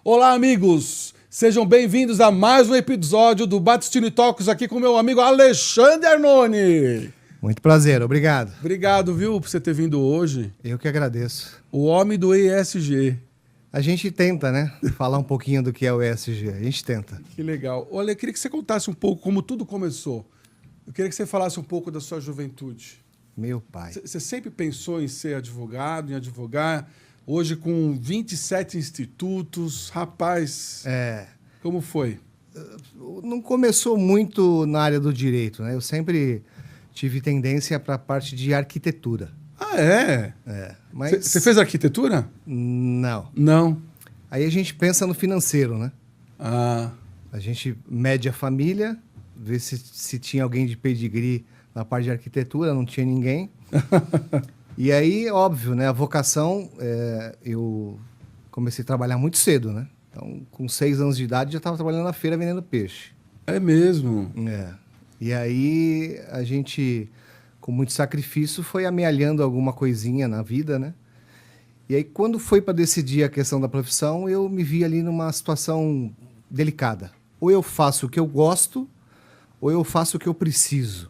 Olá, amigos! Sejam bem-vindos a mais um episódio do Battistini Talks aqui com meu amigo Alexandre Arnone. Muito prazer, obrigado. Obrigado, viu, por você ter vindo hoje. Eu que agradeço. O homem do ESG. A gente tenta, né? Falar um pouquinho do que é o ESG. A gente tenta. Que legal. Olha, eu queria que você contasse um pouco como tudo começou. Eu queria que você falasse um pouco da sua juventude. Meu pai. Você sempre pensou em ser advogado, em advogar? Hoje, com 27 institutos, rapaz, como foi? Não começou muito na área do direito, né? Eu sempre tive tendência para a parte de arquitetura. Ah, é? Mas Você fez arquitetura? não. Não. Aí a gente pensa no financeiro, né? Ah, A gente mede a família, vê se tinha alguém de pedigree na parte de arquitetura, não tinha ninguém. E aí, óbvio, né? A vocação, eu comecei a trabalhar muito cedo, né? Então, com 6 anos de idade, já estava trabalhando na feira vendendo peixe. é mesmo. E aí, a gente, com muito sacrifício, foi amealhando alguma coisinha na vida, né? E aí, quando foi para decidir a questão da profissão, eu me vi ali numa situação delicada. Ou eu faço o que eu gosto, ou eu faço o que eu preciso.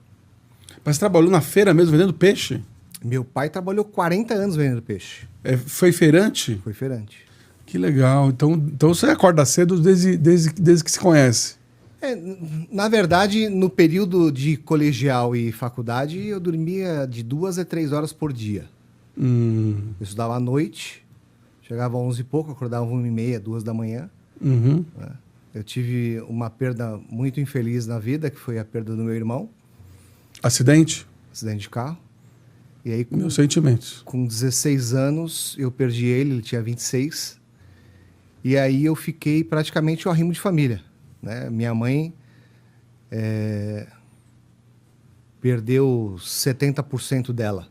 Mas você trabalhou na feira mesmo, vendendo peixe? Meu pai trabalhou 40 anos vendendo peixe. Foi feirante? Foi feirante. Que legal. Então você acorda cedo desde que se conhece. Na verdade, no período de colegial e faculdade, eu dormia de 2 a 3 horas por dia. Eu estudava à noite, chegava às 11 e pouco, acordava 1h30, 2 da manhã. Uhum. Eu tive uma perda muito infeliz na vida, que foi a perda do meu irmão, Acidente? acidente de carro. E aí, Meus sentimentos. com 16 anos, eu perdi ele tinha 26. E aí eu fiquei praticamente o arrimo de família, né? Minha mãe perdeu 70% dela,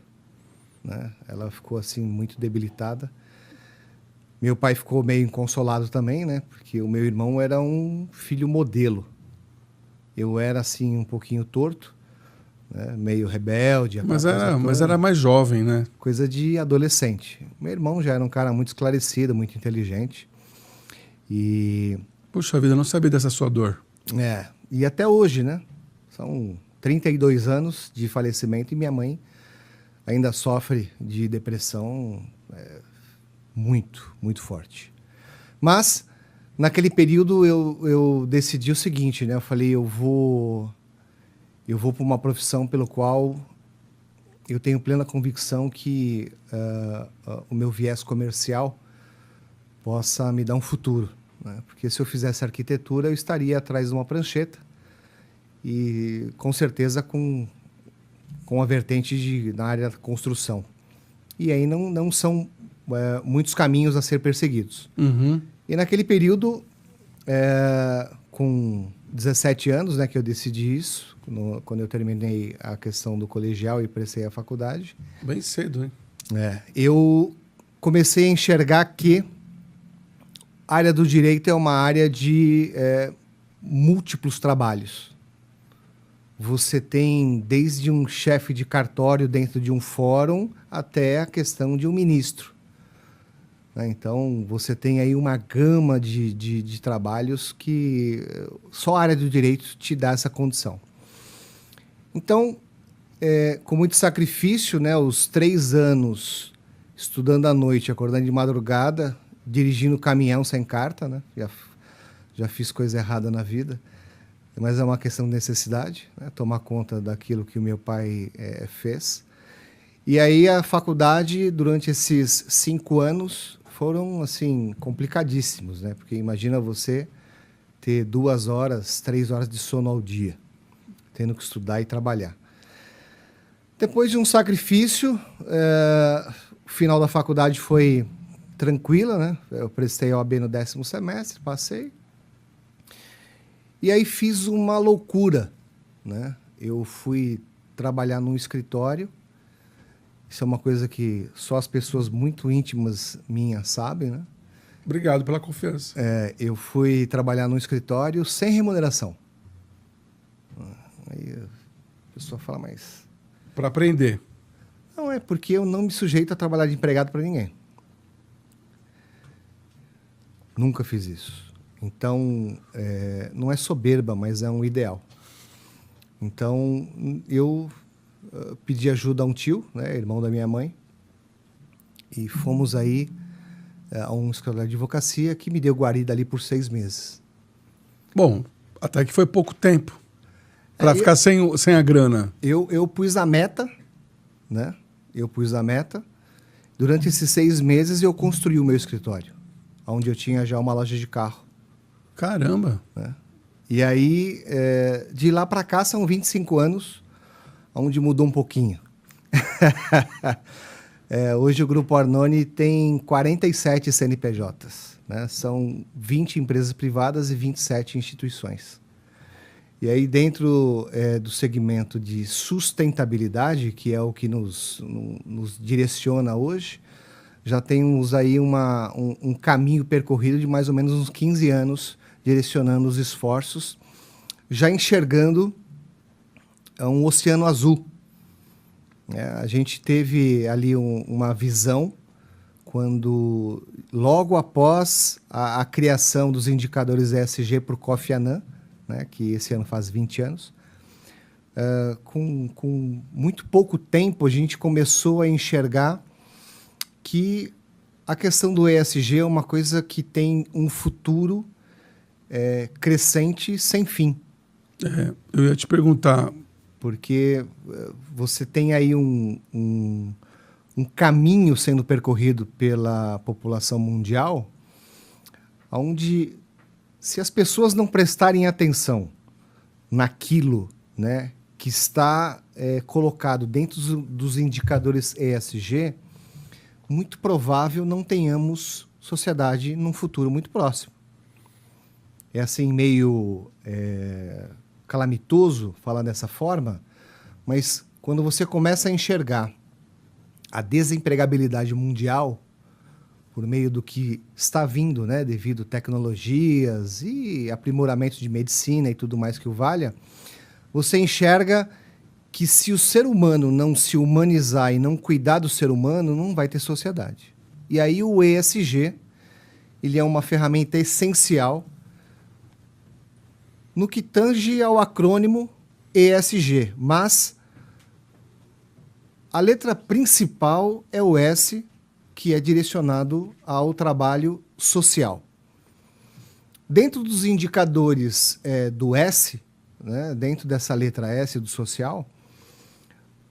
né? Ela ficou assim muito debilitada. Meu pai ficou meio inconsolado também, né? Porque o meu irmão era um filho modelo. Eu era assim um pouquinho torto, né? Meio rebelde. Mas era mais jovem, né? Coisa de adolescente. Meu irmão já era um cara muito esclarecido, muito inteligente. E Puxa vida, eu não sabia dessa sua dor. e até hoje, né? São 32 anos de falecimento e minha mãe ainda sofre de depressão muito, muito forte. Mas, naquele período, eu decidi o seguinte, né? Eu falei, eu vou para uma profissão pelo qual eu tenho plena convicção que o meu viés comercial possa me dar um futuro, né? Porque se eu fizesse arquitetura, eu estaria atrás de uma prancheta e, com certeza, com a vertente na área da construção. E aí não são muitos caminhos a ser perseguidos. Uhum. E naquele período, com 17 anos, né, que eu decidi isso, quando eu terminei a questão do colegial e prestei a faculdade, Bem cedo, hein? eu comecei a enxergar que a área do direito é uma área de múltiplos trabalhos. Você tem desde um chefe de cartório dentro de um fórum até a questão de um ministro, né? Então, você tem aí uma gama de trabalhos que só a área do direito te dá essa condição. Então, com muito sacrifício, né, os 3 anos estudando à noite, acordando de madrugada, dirigindo caminhão sem carta, né? Já fiz coisa errada na vida, mas é uma questão de necessidade, né? Tomar conta daquilo que o meu pai fez. E aí a faculdade, durante esses 5 anos, foram assim complicadíssimos, né? Porque imagina você ter 2 horas, 3 horas de sono ao dia, tendo que estudar e trabalhar. Depois de um sacrifício, o final da faculdade foi tranquila, né? Eu prestei a OAB no 10º semestre, passei. E aí fiz uma loucura, né? Eu fui trabalhar num escritório. Isso é uma coisa que só as pessoas muito íntimas minhas sabem, né? Obrigado pela confiança. Eu fui trabalhar num escritório sem remuneração. Aí a pessoa fala, mas... Para aprender. Não, é porque eu não me sujeito a trabalhar de empregado para ninguém. Nunca fiz isso. Então, não é soberba, mas é um ideal. Então, eu pedi ajuda a um tio, né, irmão da minha mãe, e fomos aí a um escritório de advocacia que me deu guarida ali por 6 meses. Bom, até que foi pouco tempo para ficar sem a grana. Eu pus a meta, né? Eu pus a meta. Durante esses 6 meses, eu construí o meu escritório, onde eu tinha já uma loja de carro. Caramba! Né? E aí, de lá para cá, são 25 anos, onde mudou um pouquinho. Hoje o Grupo Arnone tem 47 CNPJs. Né? São 20 empresas privadas e 27 instituições. E aí, dentro do segmento de sustentabilidade, que é o que nos direciona hoje, já temos aí um caminho percorrido de mais ou menos uns 15 anos, direcionando os esforços, já enxergando um oceano azul. A gente teve ali uma visão quando, logo após a criação dos indicadores ESG por Kofi Annan, né, que esse ano faz 20 anos, com muito pouco tempo a gente começou a enxergar que a questão do ESG é uma coisa que tem um futuro crescente sem fim. Eu ia te perguntar. Porque você tem aí um caminho sendo percorrido pela população mundial, onde, se as pessoas não prestarem atenção naquilo, né, que está colocado dentro dos indicadores ESG, muito provável não tenhamos sociedade num futuro muito próximo. É assim, meio calamitoso falar dessa forma, mas quando você começa a enxergar a desempregabilidade mundial por meio do que está vindo, né, devido a tecnologias e aprimoramento de medicina e tudo mais que o valha, você enxerga que se o ser humano não se humanizar e não cuidar do ser humano, não vai ter sociedade. E aí o ESG, ele é uma ferramenta essencial no que tange ao acrônimo ESG, mas a letra principal é o S, que é direcionado ao trabalho social. Dentro dos indicadores do S, né, dentro dessa letra S do social,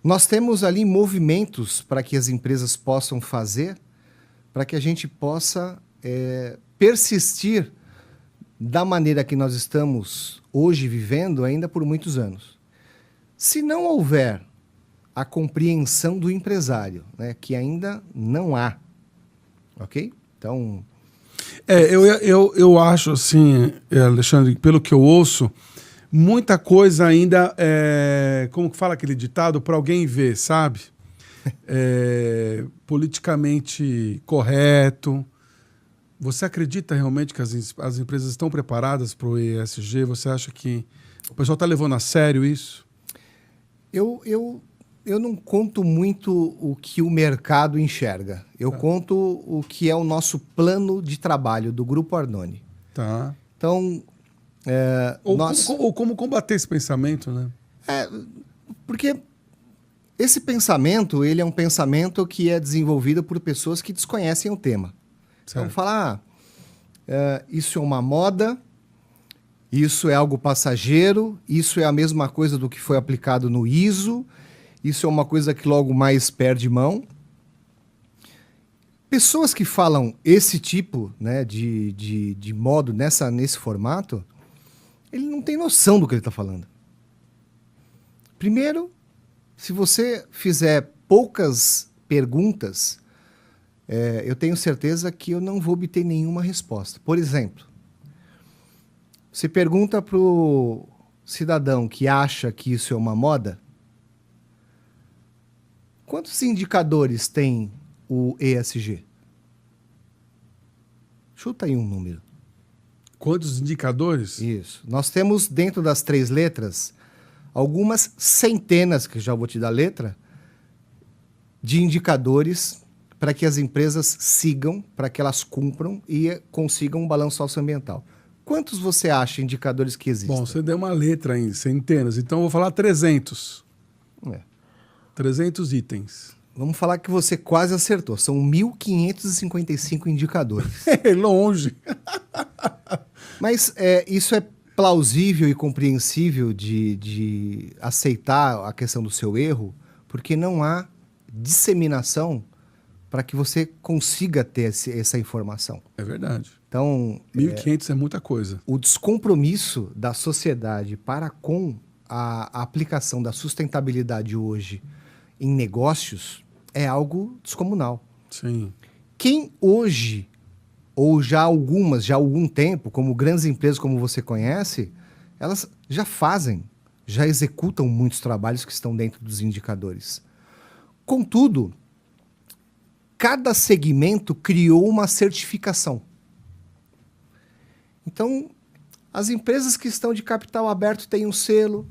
nós temos ali movimentos para que as empresas possam fazer, para que a gente possa persistir da maneira que nós estamos hoje vivendo ainda por muitos anos. Se não houver a compreensão do empresário, né, que ainda não há, ok? Então... eu acho assim, Alexandre, pelo que eu ouço, muita coisa ainda como que fala aquele ditado, para alguém ver, sabe? Politicamente correto. Você acredita realmente que as empresas estão preparadas para o ESG? Você acha que o pessoal está levando a sério isso? Eu não conto muito o que o mercado enxerga. Eu conto o que é o nosso plano de trabalho do Grupo Arnone. Tá. Então, como combater esse pensamento, né? Porque esse pensamento, ele é um pensamento que é desenvolvido por pessoas que desconhecem o tema. Certo. Então, falar, isso é uma moda, isso é algo passageiro, isso é a mesma coisa do que foi aplicado no ISO, isso é uma coisa que logo mais perde mão. Pessoas que falam esse tipo, né, de modo, nesse formato, ele não tem noção do que ele está falando. Primeiro, se você fizer poucas perguntas, eu tenho certeza que eu não vou obter nenhuma resposta. Por exemplo, você pergunta para o cidadão que acha que isso é uma moda, quantos indicadores tem o ESG? Chuta aí um número. Quantos indicadores? Isso. Nós temos, dentro das 3 letras, algumas centenas, que já vou te dar a letra, de indicadores para que as empresas sigam, para que elas cumpram e consigam um balanço socioambiental. Quantos você acha indicadores que existem? Bom, você deu uma letra em centenas, então eu vou falar 300. 300 itens. Vamos falar que você quase acertou. São 1.555 indicadores. É longe. Mas isso é plausível e compreensível de aceitar a questão do seu erro, porque não há disseminação para que você consiga ter essa informação. É verdade. Então, 1.500 é muita coisa. o descompromisso da sociedade para com a aplicação da sustentabilidade hoje em negócios é algo descomunal. Sim. Quem hoje, ou já algum tempo, como grandes empresas como você conhece, elas já fazem, já executam muitos trabalhos que estão dentro dos indicadores. Contudo, cada segmento criou uma certificação. Então, as empresas que estão de capital aberto têm um selo,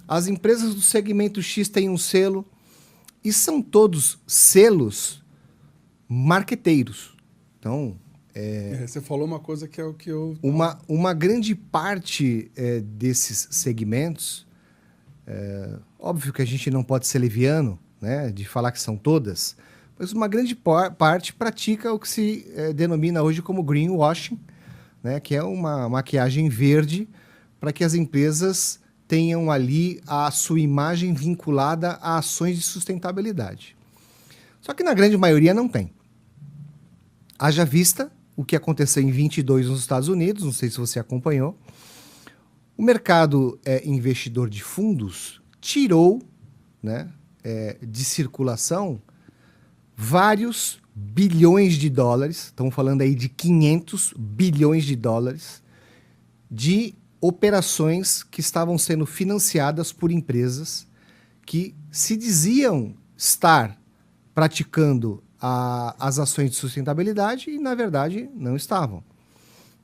as empresas do segmento X têm um selo, e são todos selos marqueteiros. Então, você falou uma coisa que é o que eu... uma grande parte desses segmentos, óbvio que a gente não pode ser leviano, né, de falar que são todas, mas uma grande parte pratica o que se denomina hoje como greenwashing, né, que é uma maquiagem verde para que as empresas tenham ali a sua imagem vinculada a ações de sustentabilidade. Só que na grande maioria não tem. Haja vista o que aconteceu em 22 nos Estados Unidos, não sei se você acompanhou. O mercado investidor de fundos tirou, né, de circulação vários bilhões de dólares, estamos falando aí de 500 bilhões de dólares, de operações que estavam sendo financiadas por empresas que se diziam estar praticando as ações de sustentabilidade e, na verdade, não estavam.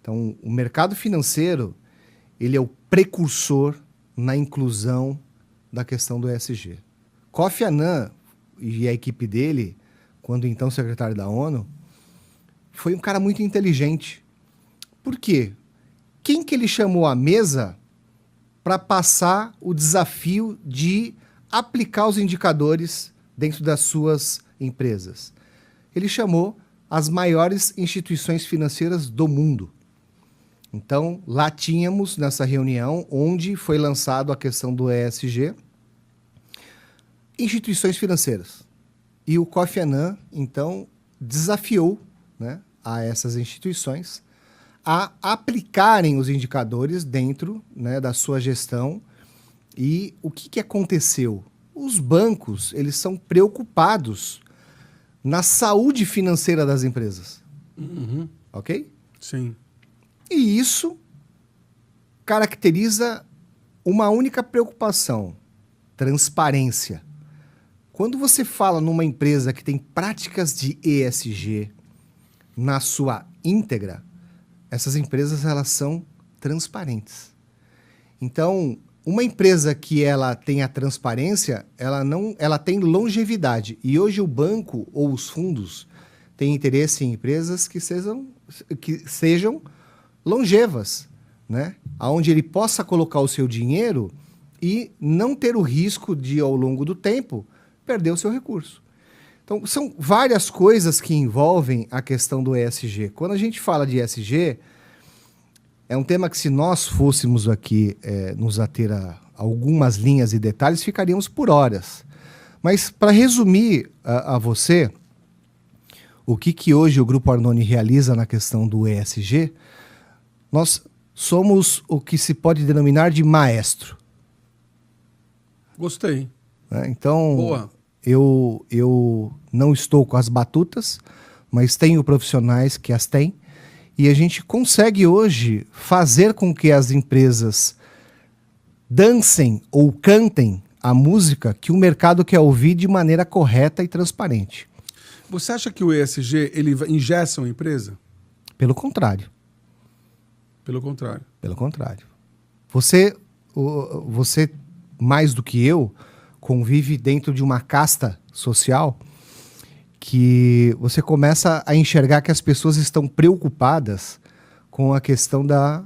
Então, o mercado financeiro, ele é o precursor na inclusão da questão do ESG. Kofi Annan e a equipe dele, quando então secretário da ONU, foi um cara muito inteligente. Por quê? Quem que ele chamou à mesa para passar o desafio de aplicar os indicadores dentro das suas empresas? Ele chamou as maiores instituições financeiras do mundo. Então, lá tínhamos, nessa reunião, onde foi lançado a questão do ESG, instituições financeiras. E o Kofi Annan, então, desafiou, né, a essas instituições a aplicarem os indicadores dentro, né, da sua gestão. E o que aconteceu? Os bancos, eles são preocupados na saúde financeira das empresas. Uhum. Ok? Sim. E isso caracteriza uma única preocupação: transparência. Quando você fala numa empresa que tem práticas de ESG na sua íntegra, essas empresas, elas são transparentes. Então, uma empresa que ela tem a transparência, ela tem longevidade. E hoje o banco ou os fundos têm interesse em empresas que sejam longevas, né? Onde ele possa colocar o seu dinheiro e não ter o risco de, ao longo do tempo, perder o seu recurso. Então, são várias coisas que envolvem a questão do ESG. Quando a gente fala de ESG, é um tema que, se nós fôssemos aqui nos ater a algumas linhas e detalhes, ficaríamos por horas. Mas, para resumir a você, o que hoje o Grupo Arnone realiza na questão do ESG, nós somos o que se pode denominar de maestro. Gostei. Então, boa. Eu não estou com as batutas, mas tenho profissionais que as têm, e a gente consegue hoje fazer com que as empresas dancem ou cantem a música que o mercado quer ouvir de maneira correta e transparente. Você acha que o ESG ele engessa uma empresa? Pelo contrário. Pelo contrário. Pelo contrário. Você, mais do que eu, convive dentro de uma casta social que você começa a enxergar que as pessoas estão preocupadas com a questão da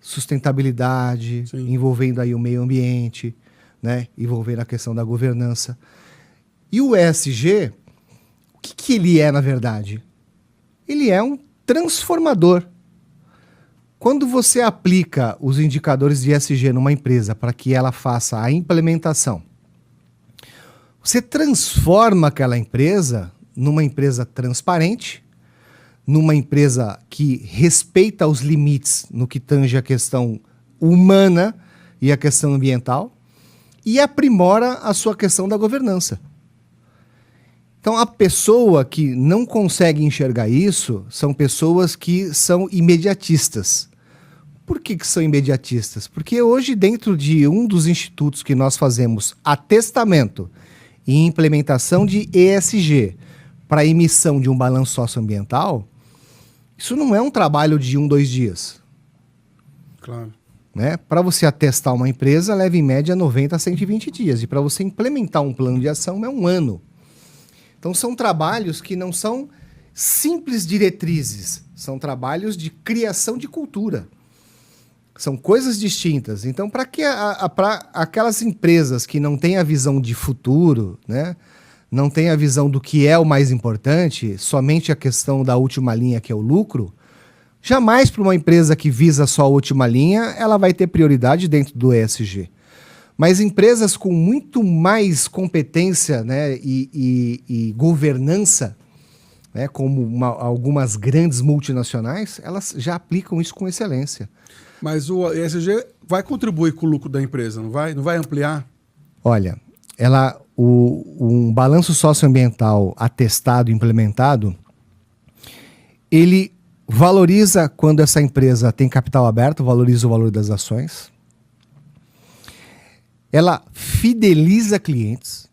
sustentabilidade, Sim. envolvendo aí o meio ambiente, né? Envolvendo a questão da governança. E o ESG, o que ele é, na verdade? Ele é um transformador. Quando você aplica os indicadores de ESG numa empresa para que ela faça a implementação, você transforma aquela empresa numa empresa transparente, numa empresa que respeita os limites no que tange a questão humana e a questão ambiental, e aprimora a sua questão da governança. Então, a pessoa que não consegue enxergar isso são pessoas que são imediatistas. Por que são imediatistas? Porque hoje, dentro de um dos institutos que nós fazemos atestamento e implementação de ESG para emissão de um balanço socioambiental, isso não é um trabalho de 1, 2 dias. Claro. Né? Para você atestar uma empresa, leva em média 90 a 120 dias. E para você implementar um plano de ação, é 1 ano. Então, são trabalhos que não são simples diretrizes, são trabalhos de criação de cultura. São coisas distintas. Então, para aquelas empresas que não têm a visão de futuro, né, não têm a visão do que é o mais importante, somente a questão da última linha, que é o lucro, jamais para uma empresa que visa só a última linha, ela vai ter prioridade dentro do ESG. Mas empresas com muito mais competência, né, e governança, né, como algumas grandes multinacionais, elas já aplicam isso com excelência. Mas o ESG vai contribuir com o lucro da empresa, não vai? Não vai ampliar? Olha, um balanço socioambiental atestado, implementado, ele valoriza quando essa empresa tem capital aberto, valoriza o valor das ações. Ela fideliza clientes,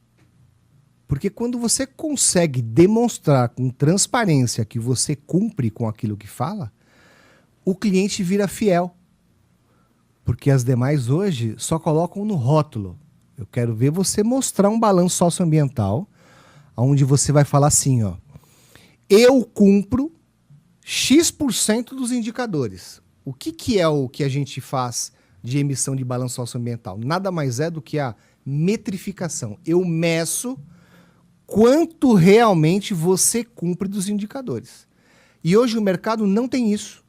porque quando você consegue demonstrar com transparência que você cumpre com aquilo que fala, o cliente vira fiel. Porque as demais hoje só colocam no rótulo. Eu quero ver você mostrar um balanço socioambiental, onde você vai falar assim, ó, eu cumpro X% dos indicadores. O que é o que a gente faz de emissão de balanço socioambiental? Nada mais é do que a metrificação. Eu meço quanto realmente você cumpre dos indicadores. E hoje o mercado não tem isso.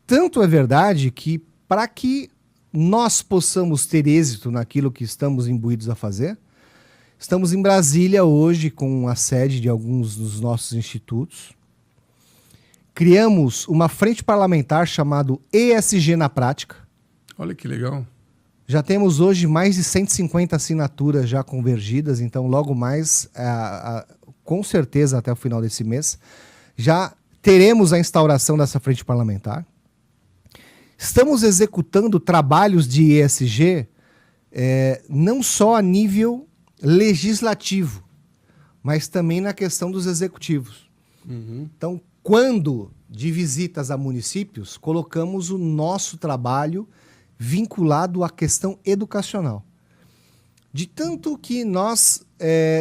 Tanto é verdade que, para que nós possamos ter êxito naquilo que estamos imbuídos a fazer, estamos em Brasília hoje com a sede de alguns dos nossos institutos. Criamos uma frente parlamentar chamada ESG na Prática. Olha que legal. Já temos hoje mais de 150 assinaturas já convergidas, então logo mais, com certeza até o final desse mês, já teremos a instauração dessa frente parlamentar. Estamos executando trabalhos de ESG não só a nível legislativo, mas também na questão dos executivos. Uhum. Então, quando de visitas a municípios, colocamos o nosso trabalho vinculado à questão educacional. De tanto que nós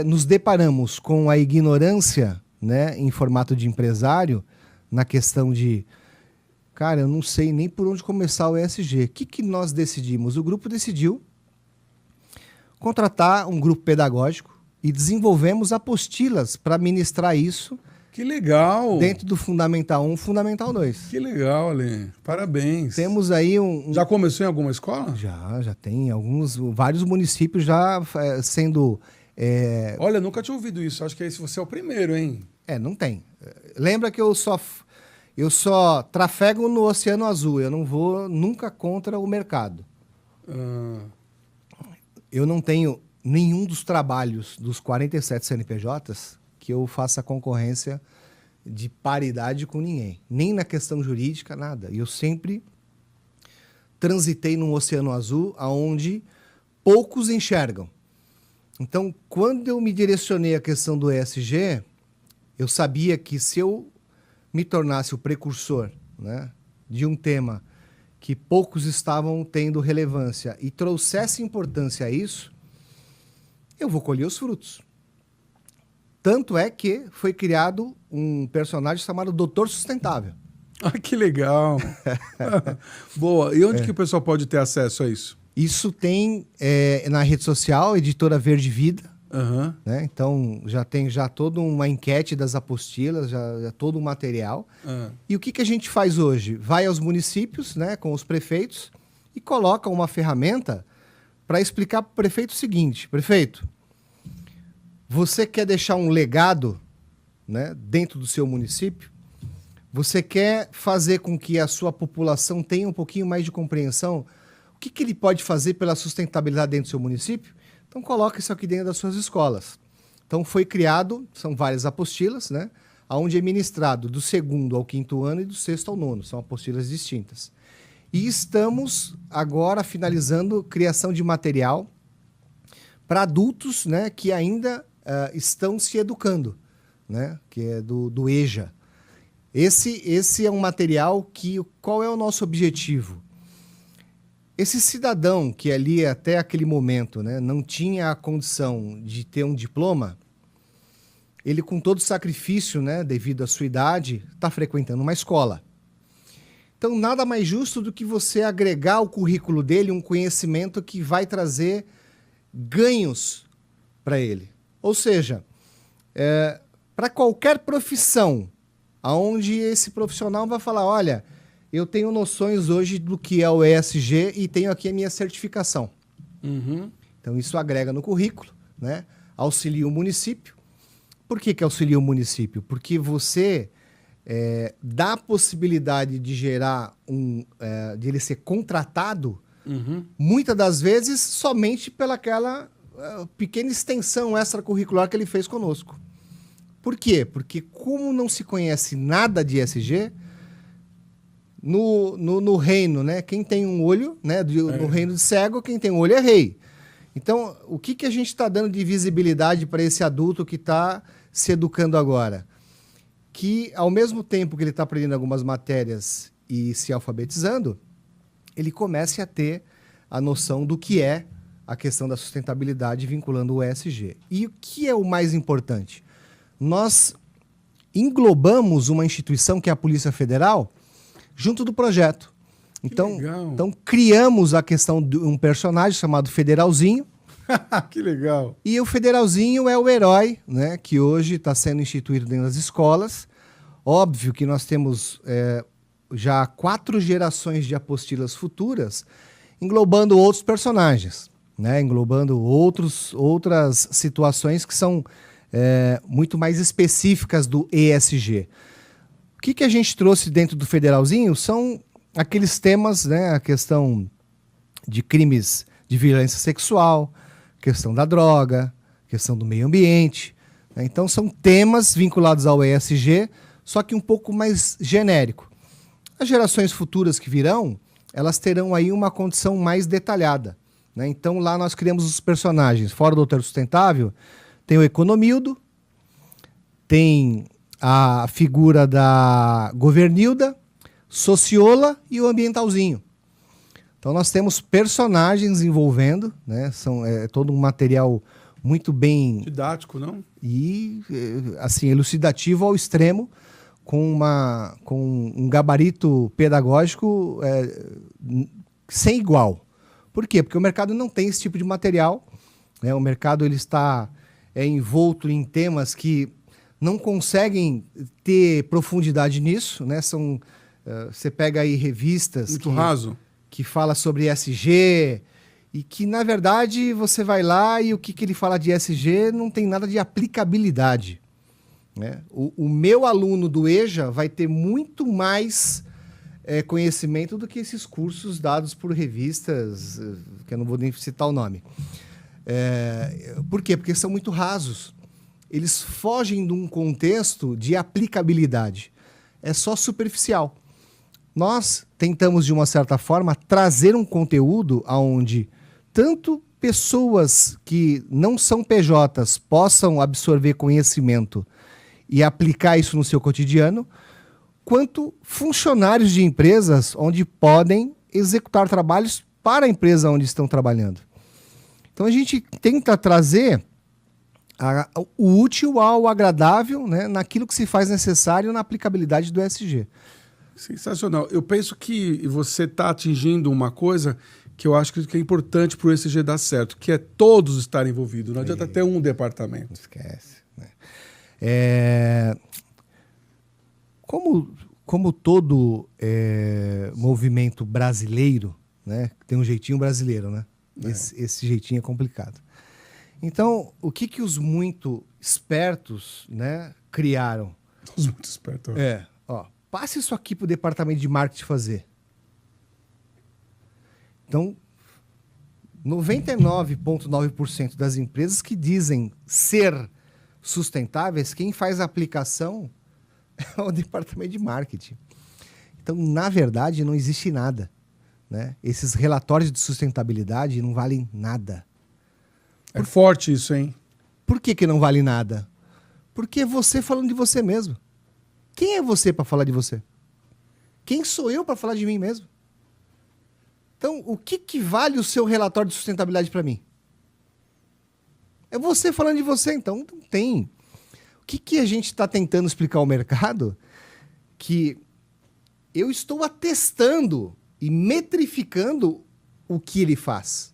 nos deparamos com a ignorância, né, em formato de empresário, na questão de, cara, eu não sei nem por onde começar o ESG. O que nós decidimos? O grupo decidiu contratar um grupo pedagógico e desenvolvemos apostilas para ministrar isso. Que legal! Dentro do Fundamental 1, Fundamental 2. Que legal, Ale. Parabéns. Temos aí Já começou em alguma escola? Já tem vários municípios já sendo... Olha, eu nunca tinha ouvido isso. Acho que você é o primeiro, hein? Não tem. Lembra que eu só trafego no Oceano Azul. Eu não vou nunca contra o mercado. Eu não tenho nenhum dos trabalhos dos 47 CNPJs que eu faça concorrência de paridade com ninguém. Nem na questão jurídica, nada. Eu sempre transitei num oceano azul onde poucos enxergam. Então, quando eu me direcionei à questão do ESG, eu sabia que se eu me tornasse o precursor, né, de um tema que poucos estavam tendo relevância e trouxesse importância a isso, eu vou colher os frutos. Tanto é que foi criado um personagem chamado Doutor Sustentável. Ah, que legal. Boa. E onde que o pessoal pode ter acesso a isso? Isso tem na rede social, Editora Verde Vida. Aham. Né? Então, já tem toda uma enquete das apostilas, já todo um material. E o que a gente faz hoje? Vai aos municípios, né, com os prefeitos, e coloca uma ferramenta para explicar para o prefeito o seguinte: prefeito, você quer deixar um legado, né, dentro do seu município? Você quer fazer com que a sua população tenha um pouquinho mais de compreensão? O que ele pode fazer pela sustentabilidade dentro do seu município? Então, coloca isso aqui dentro das suas escolas. Então, foi criado, são várias apostilas, né, onde é ministrado do 2º ao 5º ano e do 6º ao 9º. São apostilas distintas. E estamos agora finalizando a criação de material para adultos, né, que ainda estão se educando, né, que é do EJA. Esse é um material que... Qual é o nosso objetivo? Esse cidadão que ali até aquele momento, né, não tinha a condição de ter um diploma, ele com todo sacrifício, né, devido à sua idade, está frequentando uma escola. Então, nada mais justo do que você agregar ao currículo dele um conhecimento que vai trazer ganhos para ele. Ou seja, para qualquer profissão, onde esse profissional vai falar, olha, eu tenho noções hoje do que é o ESG e tenho aqui a minha certificação. Uhum. Então, isso agrega no currículo, né? Auxilia o município. Por que auxilia o município? Porque você dá a possibilidade de gerar de ele ser contratado, muitas das vezes, somente pelaquela pequena extensão extracurricular que ele fez conosco. Por quê? Porque como não se conhece nada de ESG, no reino, né? Quem tem um olho, né? No reino de cego, quem tem um olho é rei. Então, o que a gente está dando de visibilidade para esse adulto que está se educando agora? Que, ao mesmo tempo que ele está aprendendo algumas matérias e se alfabetizando, ele comece a ter a noção do que é a questão da sustentabilidade vinculando o ESG. E o que é o mais importante? Nós englobamos uma instituição que é a Polícia Federal junto do projeto. Então criamos a questão de um personagem chamado Federalzinho. Que legal. E o Federalzinho é o herói, né, que hoje está sendo instituído dentro das escolas. Óbvio que nós temos já 4 gerações de apostilas futuras, englobando outros personagens, né, englobando outras situações que são muito mais específicas do ESG. O que a gente trouxe dentro do Federalzinho são aqueles temas, né, a questão de crimes de violência sexual, questão da droga, questão do meio ambiente, né? Então, são temas vinculados ao ESG, só que um pouco mais genérico. As gerações futuras que virão, elas terão aí uma condição mais detalhada, né? Então, lá nós criamos os personagens. Fora do Doutor Sustentável, tem o Economildo, tem a figura da Governilda, Sociola e o Ambientalzinho. Então, nós temos personagens envolvendo, né? É todo um material muito bem... Didático, não? E, assim, elucidativo ao extremo, com um gabarito pedagógico sem igual. Por quê? Porque o mercado não tem esse tipo de material, né? O mercado ele está envolto em temas que não conseguem ter profundidade nisso, né? Você pega aí revistas... Muito raso. Que fala sobre ESG e que, na verdade, você vai lá e o que ele fala de ESG não tem nada de aplicabilidade, né? O meu aluno do EJA vai ter muito mais conhecimento do que esses cursos dados por revistas, que eu não vou nem citar o nome. Por quê? Porque são muito rasos. Eles fogem de um contexto de aplicabilidade. É só superficial. Nós tentamos, de uma certa forma, trazer um conteúdo onde tanto pessoas que não são PJs possam absorver conhecimento e aplicar isso no seu cotidiano, quanto funcionários de empresas onde podem executar trabalhos para a empresa onde estão trabalhando. Então, a gente tenta trazer o útil ao agradável, né, naquilo que se faz necessário na aplicabilidade do ESG. Sensacional. Eu penso que você está atingindo uma coisa que eu acho que é importante para o ESG dar certo, que é todos estarem envolvidos. Não adianta ter um departamento. Não esquece. Né? Como todo movimento brasileiro, né, tem um jeitinho brasileiro, né? Esse jeitinho é complicado. Então, o que os muito espertos, né, criaram? Os muito espertos. Passe isso aqui para o departamento de marketing fazer. Então, 99,9% das empresas que dizem ser sustentáveis, quem faz a aplicação é o departamento de marketing. Então, na verdade, não existe nada. Né? Esses relatórios de sustentabilidade não valem nada. É forte isso, hein? Por que não vale nada? Porque é você falando de você mesmo. Quem é você para falar de você? Quem sou eu para falar de mim mesmo? Então, o que vale o seu relatório de sustentabilidade para mim? É você falando de você, então não tem. O que a gente está tentando explicar ao mercado? Que eu estou atestando e metrificando o que ele faz.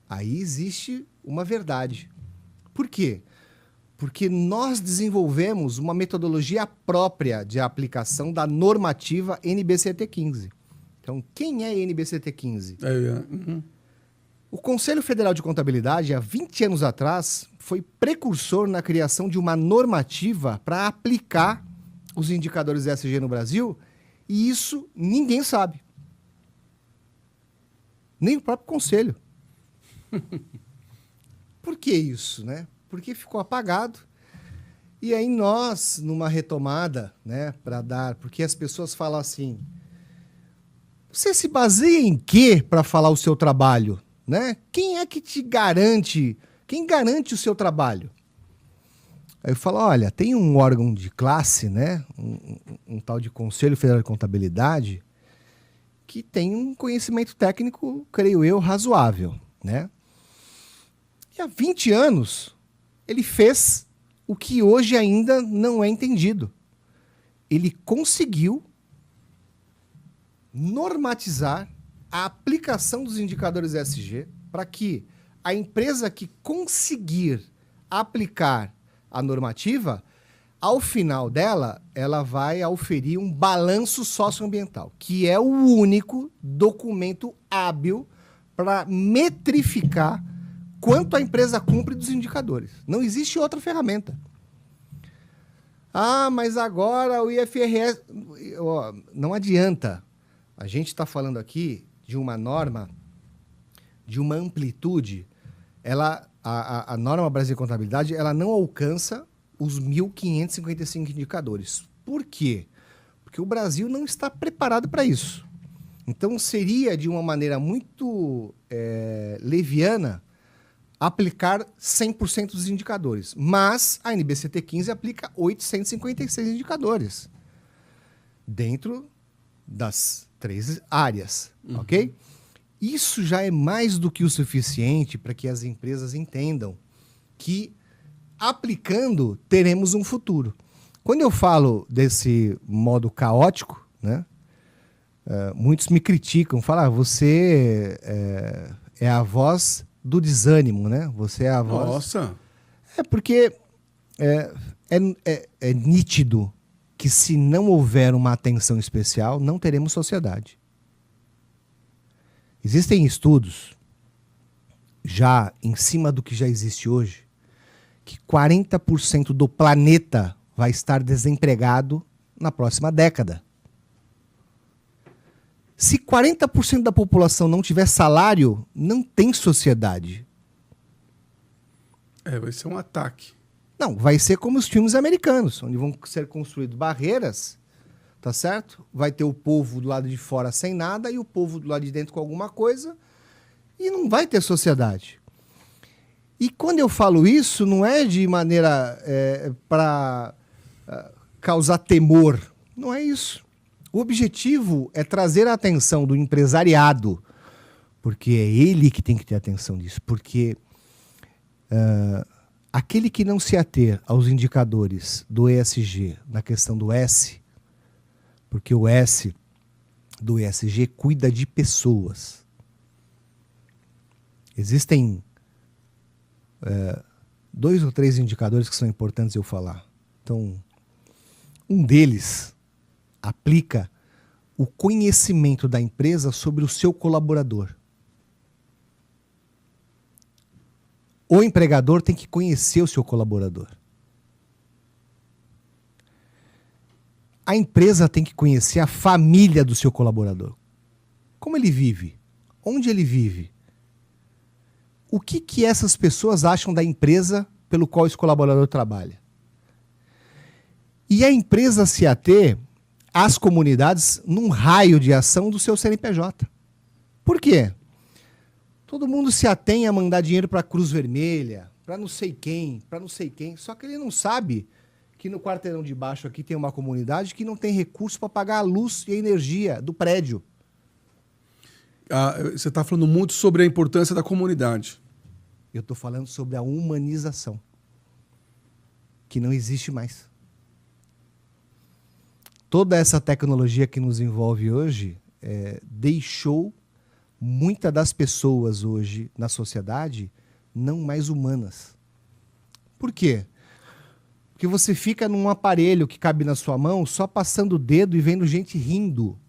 Aí existe uma verdade. Por quê? Porque nós desenvolvemos uma metodologia própria de aplicação da normativa NBCT 15. Então, quem é NBCT 15? O Conselho Federal de Contabilidade, há 20 anos atrás, foi precursor na criação de uma normativa para aplicar os indicadores ESG no Brasil, e isso ninguém sabe. Nem o próprio Conselho. Por que isso, né? Porque ficou apagado. E aí nós, numa retomada, né, para dar... Porque as pessoas falam assim... Você se baseia em quê para falar o seu trabalho? Né? Quem é que te garante? Quem garante o seu trabalho? Aí eu falo, olha, tem um órgão de classe, né? Um tal de Conselho Federal de Contabilidade, que tem um conhecimento técnico, creio eu, razoável, né? E há 20 anos, ele fez o que hoje ainda não é entendido. Ele conseguiu normatizar a aplicação dos indicadores ESG para que a empresa que conseguir aplicar a normativa, ao final dela, ela vai auferir um balanço socioambiental, que é o único documento hábil para metrificar quanto a empresa cumpre dos indicadores. Não existe outra ferramenta. Ah, mas agora o IFRS... Não adianta. A gente está falando aqui de uma norma, de uma amplitude. A norma brasileira de contabilidade, ela não alcança os 1.555 indicadores. Por quê? Porque o Brasil não está preparado para isso. Então, seria de uma maneira muito leviana aplicar 100% dos indicadores. Mas a NBCT 15 aplica 856 indicadores dentro das 3 áreas, ok? Isso já é mais do que o suficiente para que as empresas entendam que, aplicando, teremos um futuro. Quando eu falo desse modo caótico, né, muitos me criticam, falam, você é a voz do desânimo, né? Você é a voz... Nossa! É porque é nítido que se não houver uma atenção especial, não teremos sociedade. Existem estudos, já em cima do que já existe hoje, que 40% do planeta vai estar desempregado na próxima década. Se 40% da população não tiver salário, não tem sociedade. Vai ser um ataque. Não, vai ser como os filmes americanos, onde vão ser construídas barreiras, tá certo? Vai ter o povo do lado de fora sem nada e o povo do lado de dentro com alguma coisa e não vai ter sociedade. E quando eu falo isso, não é de maneira para causar temor. Não é isso. O objetivo é trazer a atenção do empresariado, porque é ele que tem que ter atenção disso, porque Aquele que não se ater aos indicadores do ESG na questão do S, porque o S do ESG cuida de pessoas. Existem 2 ou 3 indicadores que são importantes eu falar. Então, um deles aplica o conhecimento da empresa sobre o seu colaborador. O empregador tem que conhecer o seu colaborador. A empresa tem que conhecer a família do seu colaborador. Como ele vive? Onde ele vive? O que essas pessoas acham da empresa pelo qual esse colaborador trabalha? E a empresa se ater às comunidades num raio de ação do seu CNPJ. Por quê? Todo mundo se atém a mandar dinheiro para a Cruz Vermelha, para não sei quem, só que ele não sabe que no quarteirão de baixo aqui tem uma comunidade que não tem recurso para pagar a luz e a energia do prédio. Você está falando muito sobre a importância da comunidade. Eu estou falando sobre a humanização, que não existe mais. Toda essa tecnologia que nos envolve hoje deixou muitas das pessoas hoje na sociedade não mais humanas. Por quê? Porque você fica num aparelho que cabe na sua mão só passando o dedo e vendo gente rindo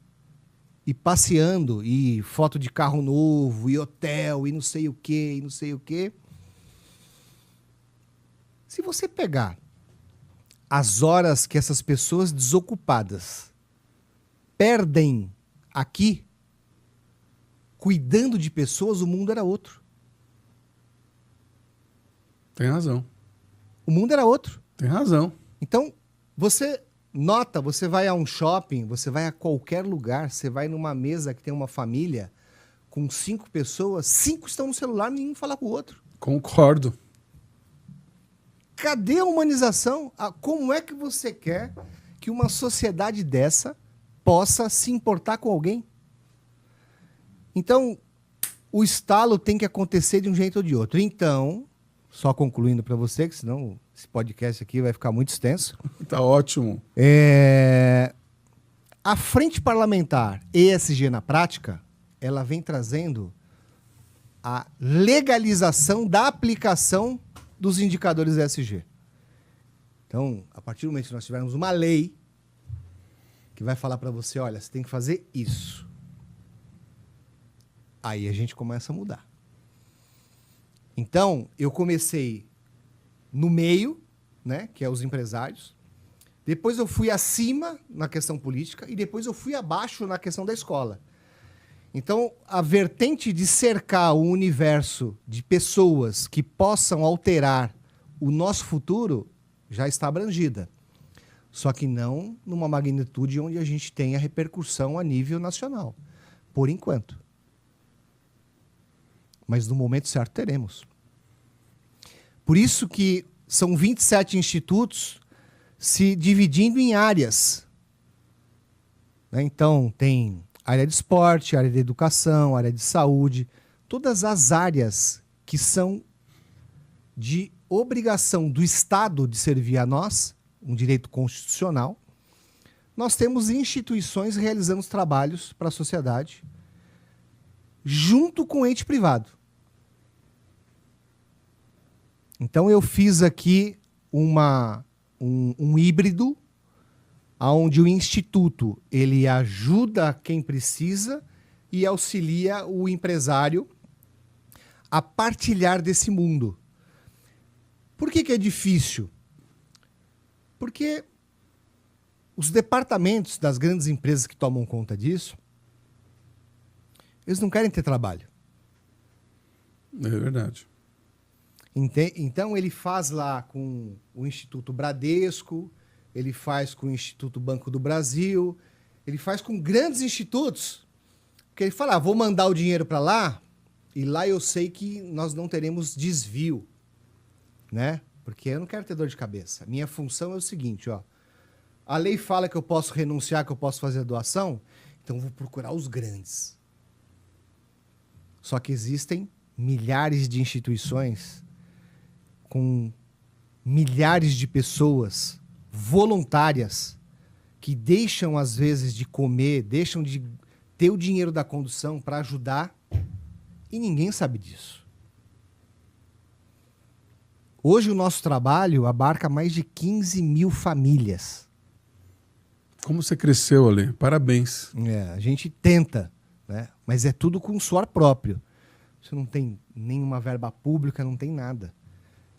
e passeando, e foto de carro novo, e hotel, e não sei o quê, e não sei o quê. Se você pegar as horas que essas pessoas desocupadas perdem aqui, cuidando de pessoas, o mundo era outro. Tem razão. O mundo era outro. Tem razão. Então, você nota, você vai a um shopping, você vai a qualquer lugar, você vai numa mesa que tem uma família com 5 pessoas, 5 estão no celular, nenhum fala com o outro. Concordo. Cadê a humanização? Como é que você quer que uma sociedade dessa possa se importar com alguém? Então, o estalo tem que acontecer de um jeito ou de outro. Então, só concluindo para você, que senão esse podcast aqui vai ficar muito extenso. Tá ótimo. A Frente Parlamentar ESG na prática, ela vem trazendo a legalização da aplicação dos indicadores ESG. Então, a partir do momento que nós tivermos uma lei que vai falar para você, olha, você tem que fazer isso. Aí a gente começa a mudar. Então, eu comecei no meio, né, que é os empresários. Depois eu fui acima na questão política e depois eu fui abaixo na questão da escola. Então, a vertente de cercar o universo de pessoas que possam alterar o nosso futuro já está abrangida. Só que não numa magnitude onde a gente tenha repercussão a nível nacional. Por enquanto. Mas no momento certo teremos. Por isso que são 27 institutos se dividindo em áreas. Então, tem área de esporte, área de educação, área de saúde, todas as áreas que são de obrigação do Estado de servir a nós, um direito constitucional. Nós temos instituições realizando os trabalhos para a sociedade, junto com o ente privado. Então, eu fiz aqui um híbrido, onde o Instituto ele ajuda quem precisa e auxilia o empresário a partilhar desse mundo. Por que é difícil? Porque os departamentos das grandes empresas que tomam conta disso, eles não querem ter trabalho. É verdade. Então, ele faz lá com o Instituto Bradesco, ele faz com o Instituto Banco do Brasil, ele faz com grandes institutos, porque ele fala, vou mandar o dinheiro para lá, e lá eu sei que nós não teremos desvio, né? Porque eu não quero ter dor de cabeça. Minha função é o seguinte, ó, a lei fala que eu posso renunciar, que eu posso fazer a doação, então eu vou procurar os grandes. Só que existem milhares de instituições com milhares de pessoas voluntárias que deixam, às vezes, de comer, deixam de ter o dinheiro da condução para ajudar, e ninguém sabe disso. Hoje o nosso trabalho abarca mais de 15 mil famílias. Como você cresceu ali. Parabéns. A gente tenta, né? Mas é tudo com suor próprio. Você não tem nenhuma verba pública, não tem nada.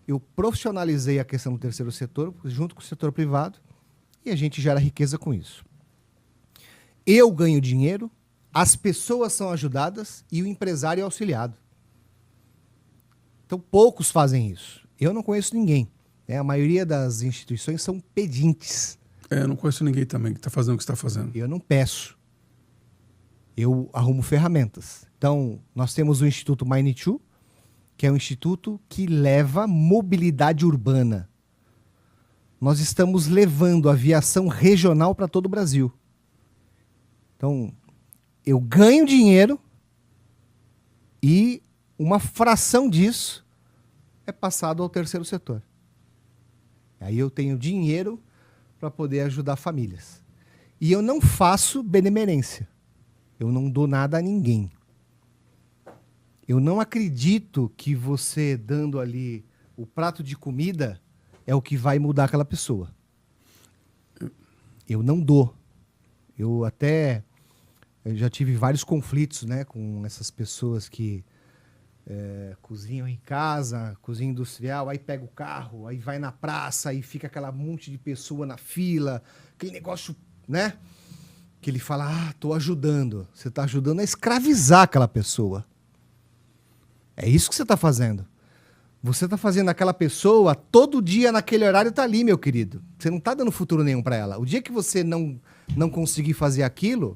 Eu profissionalizei a questão do terceiro setor, junto com o setor privado, e a gente gera riqueza com isso. Eu ganho dinheiro, as pessoas são ajudadas e o empresário é auxiliado. Então, poucos fazem isso. Eu não conheço ninguém. Né? A maioria das instituições são pedintes. Eu não conheço ninguém também que está fazendo o que está fazendo. Eu não peço. Eu arrumo ferramentas. Então, nós temos o Instituto Mind2, que é um instituto que leva mobilidade urbana. Nós estamos levando a aviação regional para todo o Brasil. Então, eu ganho dinheiro e uma fração disso é passado ao terceiro setor. Aí eu tenho dinheiro para poder ajudar famílias. E eu não faço benemerência. Eu não dou nada a ninguém. Eu não acredito que você dando ali o prato de comida é o que vai mudar aquela pessoa. Eu não dou. Eu já tive vários conflitos, né, com essas pessoas que cozinham em casa, cozinha industrial, aí pega o carro, aí vai na praça, aí fica aquela monte de pessoa na fila, aquele negócio, né? Que ele fala, tô ajudando. Você tá ajudando a escravizar aquela pessoa. É isso que você tá fazendo. Você tá fazendo aquela pessoa, todo dia naquele horário tá ali, meu querido. Você não tá dando futuro nenhum para ela. O dia que você não conseguir fazer aquilo,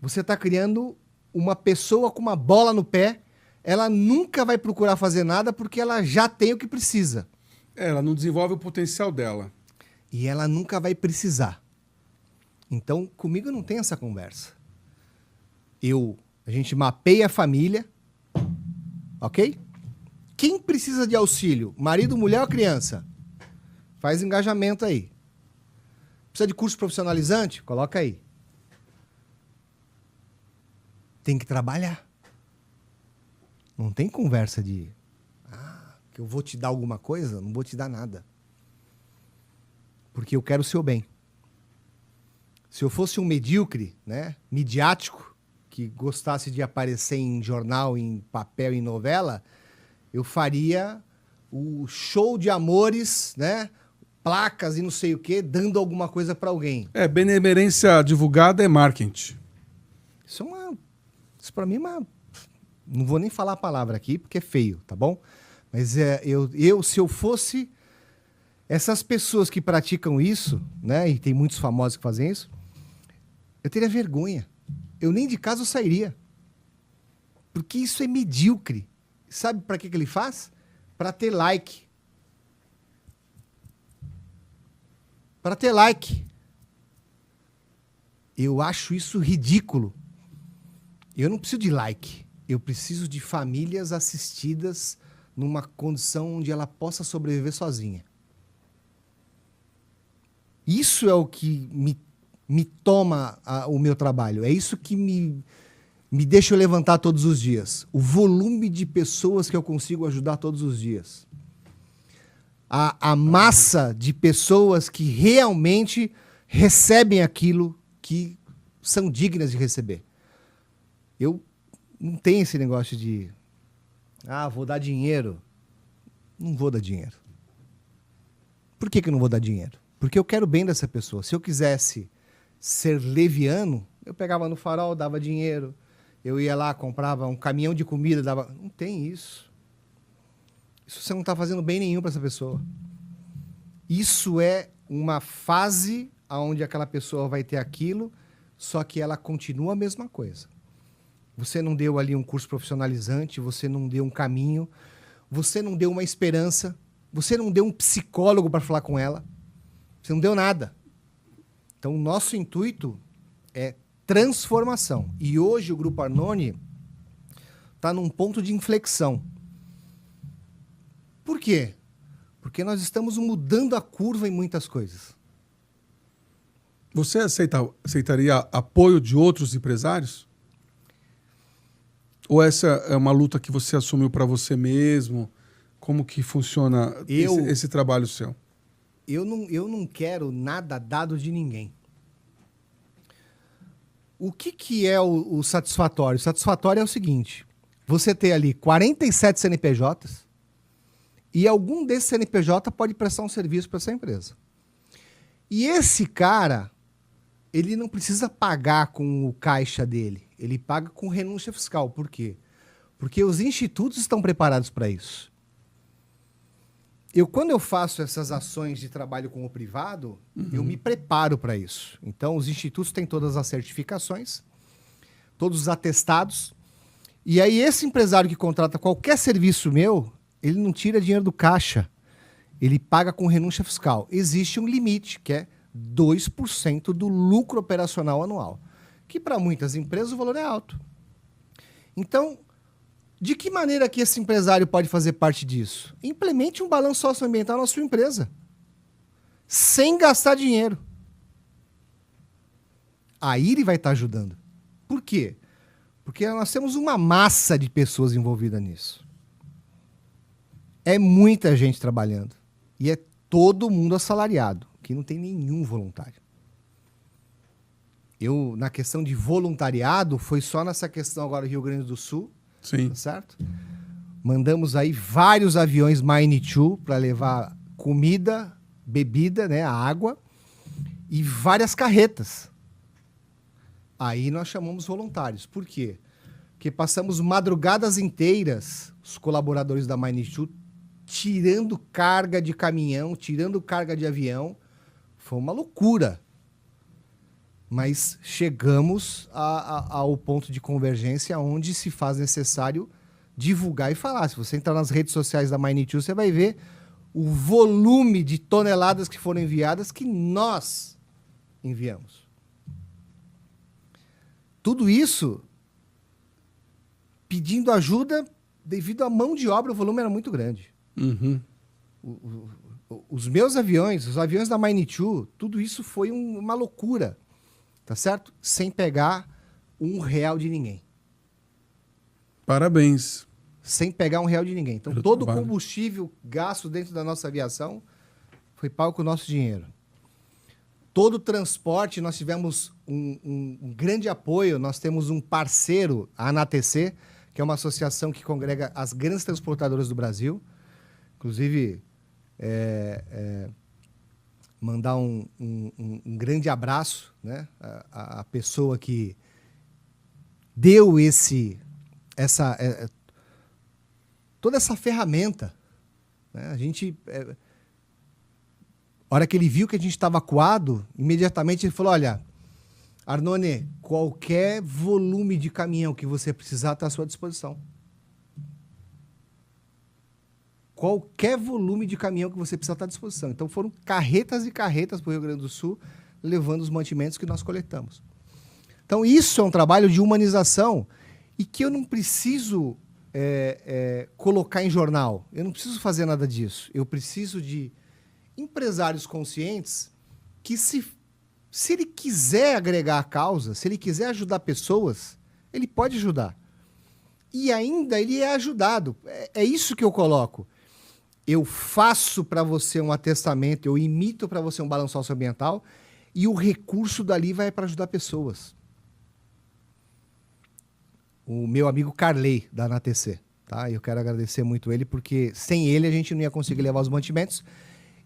você tá criando uma pessoa com uma bola no pé. Ela nunca vai procurar fazer nada porque ela já tem o que precisa. Ela não desenvolve o potencial dela. E ela nunca vai precisar. Então, comigo não tem essa conversa. A gente mapeia a família, ok? Quem precisa de auxílio? Marido, mulher ou criança? Faz engajamento aí. Precisa de curso profissionalizante? Coloca aí. Tem que trabalhar. Não tem conversa de que eu vou te dar alguma coisa, não vou te dar nada. Porque eu quero o seu bem. Se eu fosse um medíocre, né, midiático, que gostasse de aparecer em jornal, em papel, em novela, eu faria o show de amores, né, placas e não sei o quê, dando alguma coisa para alguém. Benemerência divulgada é marketing. Isso para mim é uma... Não vou nem falar a palavra aqui, porque é feio, tá bom? Mas se eu fosse essas pessoas que praticam isso, né? E tem muitos famosos que fazem isso, eu teria vergonha. Eu nem de casa eu sairia. Porque isso é medíocre. Sabe para que ele faz? Para ter like. Para ter like. Eu acho isso ridículo. Eu não preciso de like. Eu preciso de famílias assistidas numa condição onde ela possa sobreviver sozinha. Isso é o que me toma o meu trabalho. É isso que me deixa eu levantar todos os dias. O volume de pessoas que eu consigo ajudar todos os dias. A massa de pessoas que realmente recebem aquilo que são dignas de receber. Eu não tenho esse negócio de vou dar dinheiro. Não vou dar dinheiro. Por que eu não vou dar dinheiro? Porque eu quero o bem dessa pessoa. Se eu quisesse ser leviano, eu pegava no farol, dava dinheiro. Eu ia lá, comprava um caminhão de comida, dava... Não tem isso. Isso você não está fazendo bem nenhum para essa pessoa. Isso é uma fase onde aquela pessoa vai ter aquilo, só que ela continua a mesma coisa. Você não deu ali um curso profissionalizante, você não deu um caminho, você não deu uma esperança, você não deu um psicólogo para falar com ela, você não deu nada. Então, o nosso intuito é transformação. E hoje o Grupo Arnone está num ponto de inflexão. Por quê? Porque nós estamos mudando a curva em muitas coisas. Você aceitaria apoio de outros empresários? Ou essa é uma luta que você assumiu para você mesmo? Como que funciona esse trabalho seu? Eu não quero nada dado de ninguém. O que é o satisfatório? O satisfatório é o seguinte: você ter ali 47 CNPJs e algum desses CNPJ pode prestar um serviço para essa empresa. E esse cara, ele não precisa pagar com o caixa dele, ele paga com renúncia fiscal. Por quê? Porque os institutos estão preparados para isso. Quando eu faço essas ações de trabalho com o privado, eu me preparo para isso. Então, os institutos têm todas as certificações, todos os atestados, e aí esse empresário que contrata qualquer serviço meu, ele não tira dinheiro do caixa, ele paga com renúncia fiscal. Existe um limite, que é 2% do lucro operacional anual, que para muitas empresas o valor é alto. Então, de que maneira que esse empresário pode fazer parte disso? Implemente um balanço socioambiental na sua empresa, sem gastar dinheiro. Aí ele vai estar ajudando. Por quê? Porque nós temos uma massa de pessoas envolvidas nisso. É muita gente trabalhando. E é todo mundo assalariado, que não tem nenhum voluntário. Na questão de voluntariado, foi só nessa questão agora do Rio Grande do Sul. Sim. Tá certo? Mandamos aí vários aviões Mine 2 para levar comida, bebida, né, a água, e várias carretas. Aí nós chamamos voluntários. Por quê? Porque passamos madrugadas inteiras, os colaboradores da Mine 2, tirando carga de caminhão, tirando carga de avião. Foi uma loucura. Mas chegamos ao ponto de convergência onde se faz necessário divulgar e falar. Se você entrar nas redes sociais da Mine 2, você vai ver o volume de toneladas que foram enviadas que nós enviamos. Tudo isso pedindo ajuda devido à mão de obra, o volume era muito grande. Uhum. Os meus aviões, os aviões da Mine 2, tudo isso foi uma loucura. Tá certo? Sem pegar R$1 de ninguém. Parabéns. Sem pegar R$1 de ninguém. Então, todo o combustível gasto dentro da nossa aviação foi pago com o nosso dinheiro. Todo o transporte, nós tivemos um grande apoio. Nós temos um parceiro, a ANATC, que é uma associação que congrega as grandes transportadoras do Brasil. Inclusive, mandar um grande abraço, né, a pessoa que deu toda essa ferramenta. Né? A gente, a hora que ele viu que a gente estava acuado, imediatamente ele falou: olha, Arnone, qualquer volume de caminhão que você precisar está à sua disposição. Qualquer volume de caminhão que você precisar está à disposição. Então foram carretas e carretas para o Rio Grande do Sul, levando os mantimentos que nós coletamos. Então isso é um trabalho de humanização e que eu não preciso colocar em jornal. Eu não preciso fazer nada disso. Eu preciso de empresários conscientes que, se ele quiser agregar a causa, se ele quiser ajudar pessoas, ele pode ajudar. E ainda ele é ajudado. É isso que eu coloco. Eu faço para você um atestamento, eu imito para você um balanço socioambiental e o recurso dali vai para ajudar pessoas. O meu amigo Carley, da ANATC, tá? Eu quero agradecer muito ele, porque sem ele a gente não ia conseguir levar os mantimentos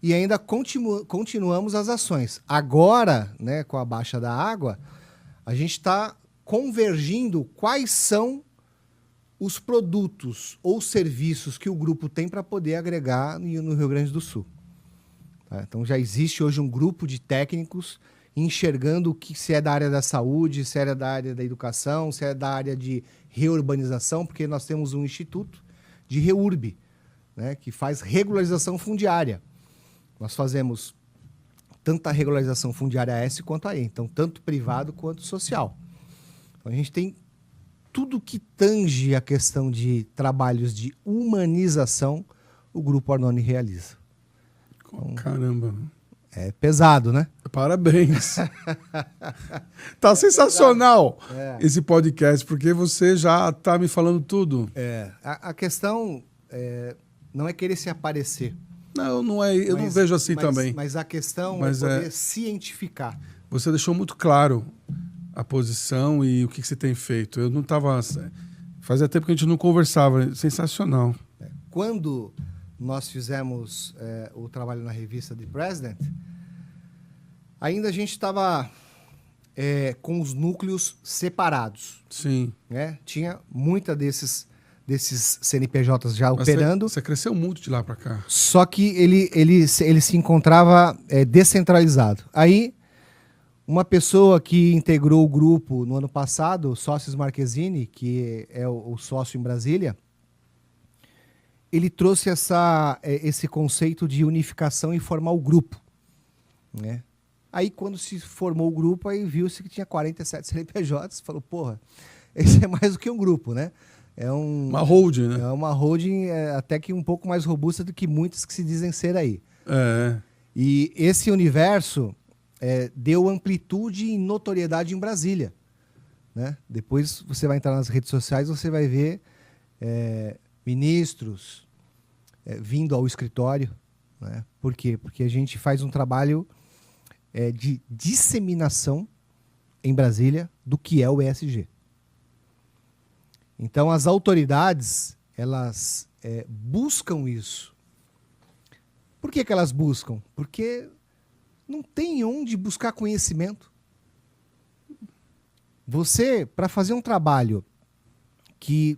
e ainda continuamos as ações. Agora, né, com a baixa da água, a gente está convergindo quais são os produtos ou serviços que o grupo tem para poder agregar no Rio Grande do Sul. Tá? Então já existe hoje um grupo de técnicos enxergando se é da área da saúde, se é da área da educação, se é da área de reurbanização, porque nós temos um instituto de REURB, né, que faz regularização fundiária. Nós fazemos tanto a regularização fundiária S quanto a E, então tanto privado quanto social. Então, a gente tem tudo que tange a questão de trabalhos de humanização, o Grupo Arnone realiza. Caramba. É pesado, né? Parabéns. Tá sensacional esse podcast, porque você já tá me falando tudo. A questão não é querer se aparecer. Não, não é. Eu não vejo assim também. Mas a questão é poder cientificar. Você deixou muito claro a posição e o que você tem feito. Eu não estava... Fazia tempo que a gente não conversava. Sensacional. Quando nós fizemos o trabalho na revista The President, ainda a gente estava com os núcleos separados. Sim. Né? Tinha muita desses CNPJs já operando. Você cresceu muito de lá para cá. Só que ele se encontrava descentralizado. Aí, uma pessoa que integrou o grupo no ano passado, o Sócios Marquezine, que é o sócio em Brasília, ele trouxe esse conceito de unificação e formar o grupo. Né? Aí, quando se formou o grupo, aí viu-se que tinha 47 CNPJs, falou, porra, esse é mais do que um grupo, né? Uma holding, né? É uma holding até que um pouco mais robusta do que muitas que se dizem ser aí. E esse universo deu amplitude e notoriedade em Brasília. Né? Depois você vai entrar nas redes sociais, você vai ver ministros vindo ao escritório. Né? Por quê? Porque a gente faz um trabalho de disseminação em Brasília do que é o ESG. Então, as autoridades, elas buscam isso. Por que elas buscam? Porque não tem onde buscar conhecimento. Você, para fazer um trabalho que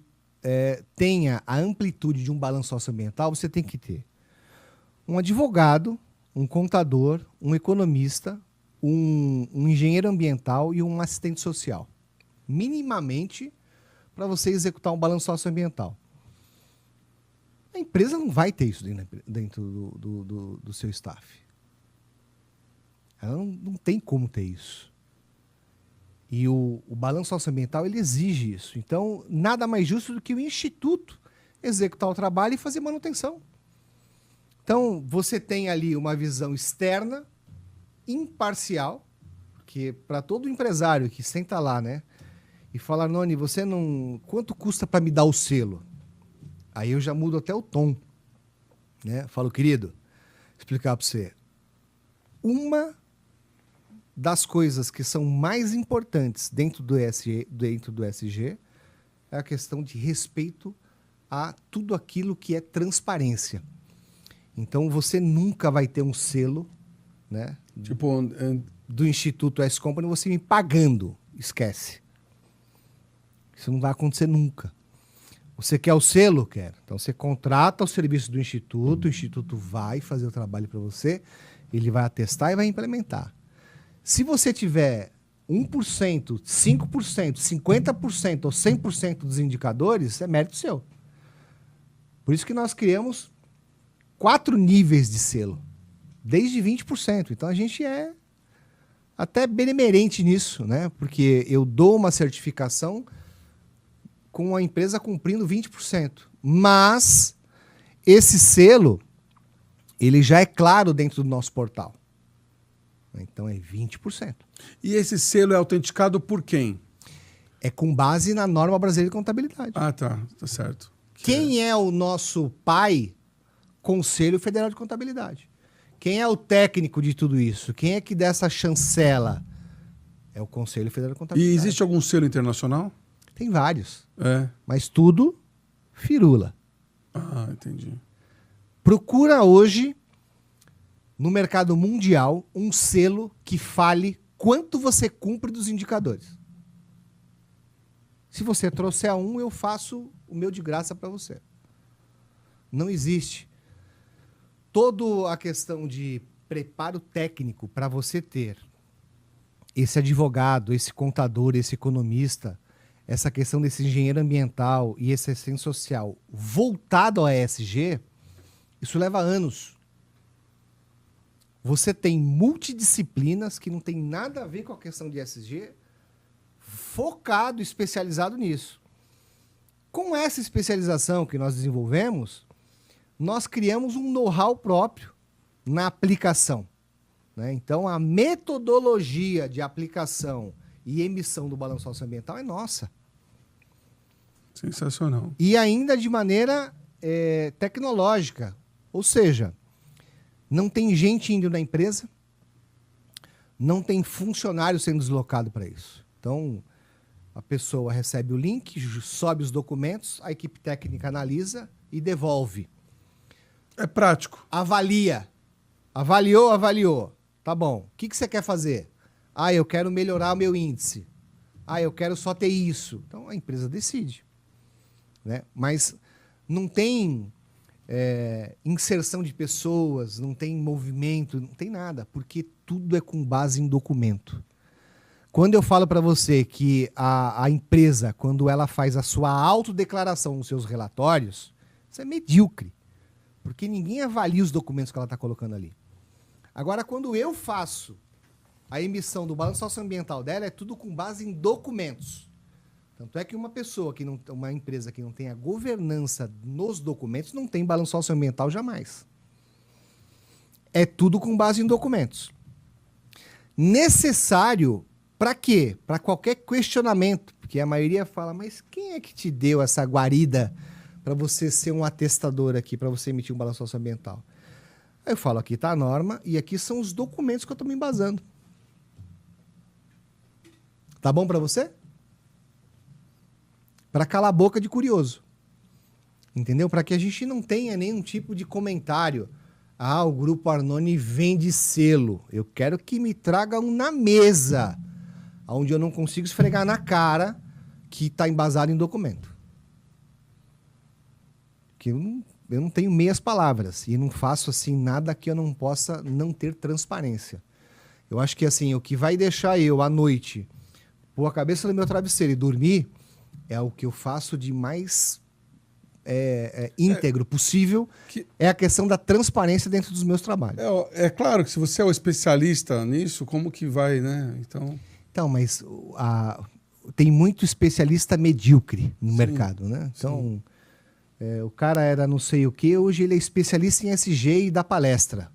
tenha a amplitude de um balanço socioambiental, você tem que ter um advogado, um contador, um economista, um engenheiro ambiental e um assistente social. Minimamente, para você executar um balanço socioambiental. A empresa não vai ter isso dentro do seu staff. Ela não tem como ter isso. E o balanço socioambiental, ele exige isso. Então, nada mais justo do que o instituto executar o trabalho e fazer manutenção. Então, você tem ali uma visão externa, imparcial, porque para todo empresário que senta lá, né, e fala, Noni, você não... Quanto custa para me dar o selo? Aí eu já mudo até o tom. Né? Falo, querido, explicar para você. Uma das coisas que são mais importantes dentro do ESG é a questão de respeito a tudo aquilo que é transparência. Então, você nunca vai ter um selo, né, do Instituto S Company, você me pagando. Esquece. Isso não vai acontecer nunca. Você quer o selo? Quer. Então, você contrata o serviço do Instituto, o Instituto vai fazer o trabalho para você, ele vai atestar e vai implementar. Se você tiver 1%, 5%, 50% ou 100% dos indicadores, é mérito seu. Por isso que nós criamos 4 níveis de selo, desde 20%. Então, a gente é até benemerente nisso, né? Porque eu dou uma certificação com a empresa cumprindo 20%. Mas esse selo, ele já é claro dentro do nosso portal. Então, é 20%. E esse selo é autenticado por quem? É com base na norma brasileira de contabilidade. Ah, tá. Tá certo. Quem é o nosso pai? Conselho Federal de Contabilidade. Quem é o técnico de tudo isso? Quem é que dá essa chancela? É o Conselho Federal de Contabilidade. E existe algum selo internacional? Tem vários. Mas tudo firula. Ah, entendi. Procura hoje, no mercado mundial, um selo que fale quanto você cumpre dos indicadores. Se você trouxer um, eu faço o meu de graça para você. Não existe. Toda a questão de preparo técnico para você ter esse advogado, esse contador, esse economista, essa questão desse engenheiro ambiental e esse assistente social voltado ao ESG, isso leva anos. Você tem multidisciplinas que não tem nada a ver com a questão de ESG, focado, especializado nisso. Com essa especialização que nós desenvolvemos, nós criamos um know-how próprio, na aplicação, né? Então, a metodologia de aplicação e emissão do balanço socioambiental é nossa. Sensacional. E ainda de maneira tecnológica. Ou seja, não tem gente indo na empresa, não tem funcionário sendo deslocado para isso. Então, a pessoa recebe o link, sobe os documentos, a equipe técnica analisa e devolve. É prático. Avalia. Avaliou. Tá bom. O que você quer fazer? Ah, eu quero melhorar o meu índice. Ah, eu quero só ter isso. Então, a empresa decide. Né? Mas não tem inserção de pessoas, não tem movimento, não tem nada, porque tudo é com base em documento. Quando eu falo para você que a empresa, quando ela faz a sua autodeclaração nos seus relatórios, isso é medíocre, porque ninguém avalia os documentos que ela está colocando ali. Agora, quando eu faço a emissão do balanço socioambiental dela, é tudo com base em documentos. Tanto é que uma empresa que não tem a governança nos documentos não tem balanço socioambiental jamais. É tudo com base em documentos. Necessário para quê? Para qualquer questionamento. Porque a maioria fala, mas quem é que te deu essa guarida para você ser um atestador aqui, para você emitir um balanço socioambiental? Aí eu falo, aqui está a norma e aqui são os documentos que eu estou me embasando. Tá bom para você? Para calar a boca de curioso. Entendeu? Para que a gente não tenha nenhum tipo de comentário. Ah, o Grupo Arnone vende selo. Eu quero que me traga um na mesa, onde eu não consigo esfregar na cara que está embasado em documento. Que eu não tenho meias palavras e não faço assim nada que eu não possa não ter transparência. Eu acho que assim, o que vai deixar eu à noite pôr a cabeça no meu travesseiro e dormir é o que eu faço de mais íntegro possível, é a questão da transparência dentro dos meus trabalhos. É claro que se você é o especialista nisso, como que vai, né? Então, mas tem muito especialista medíocre no mercado, né? Então, o cara era não sei o quê, hoje ele é especialista em SG e dá palestra.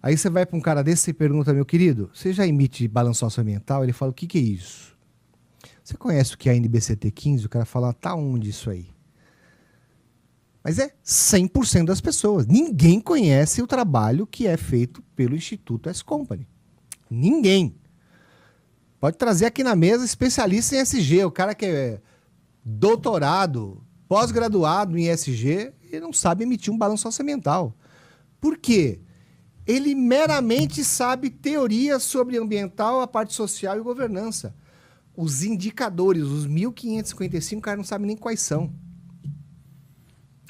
Aí você vai para um cara desse e pergunta, meu querido, você já emite balanço socioambiental? Ele fala, o que é isso? Você conhece o que é a NBCT 15? O cara fala, tá onde isso aí? Mas é 100% das pessoas. Ninguém conhece o trabalho que é feito pelo Instituto S-Company. Ninguém. Pode trazer aqui na mesa especialista em SG, o cara que é doutorado, pós-graduado em SG, ele não sabe emitir um balanço socioambiental. Por quê? Ele meramente sabe teoria sobre ambiental, a parte social e governança. Os indicadores, os 1.555, o cara não sabe nem quais são.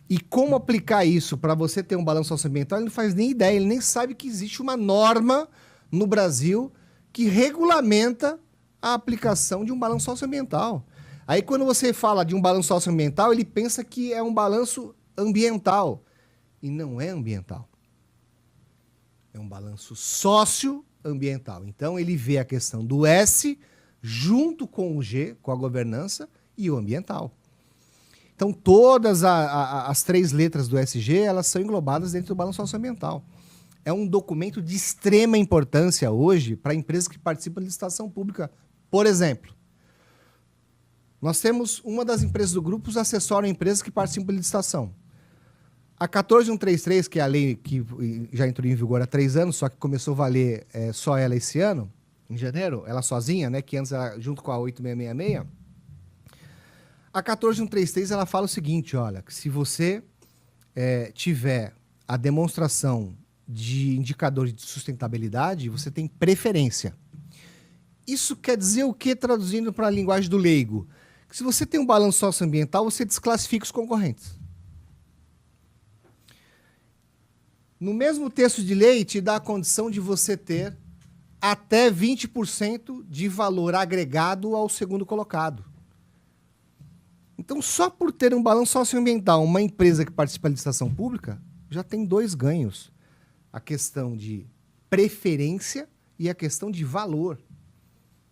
E como aplicar isso para você ter um balanço socioambiental, ele não faz nem ideia, ele nem sabe que existe uma norma no Brasil que regulamenta a aplicação de um balanço socioambiental. Aí quando você fala de um balanço socioambiental, ele pensa que é um balanço ambiental. E não é ambiental. É um balanço socioambiental. Então ele vê a questão do S junto com o G, com a governança, e o ambiental. Então, todas as 3 letras do SG, elas são englobadas dentro do balanço socioambiental. É um documento de extrema importância hoje para empresas que participam de licitação pública. Por exemplo, nós temos uma das empresas do grupo que assessora empresas que participam de licitação. A 14133, que é a lei que já entrou em vigor há 3 anos, só que começou a valer só ela esse ano, em janeiro, ela sozinha, né, que antes era junto com a 8666, a 14133 ela fala o seguinte, olha, que se você tiver a demonstração de indicadores de sustentabilidade, você tem preferência. Isso quer dizer o quê, traduzindo para a linguagem do leigo? Que se você tem um balanço socioambiental, você desclassifica os concorrentes. No mesmo texto de lei, te dá a condição de você ter até 20% de valor agregado ao segundo colocado. Então, só por ter um balanço socioambiental, uma empresa que participa da licitação pública, já tem 2 ganhos. A questão de preferência e a questão de valor.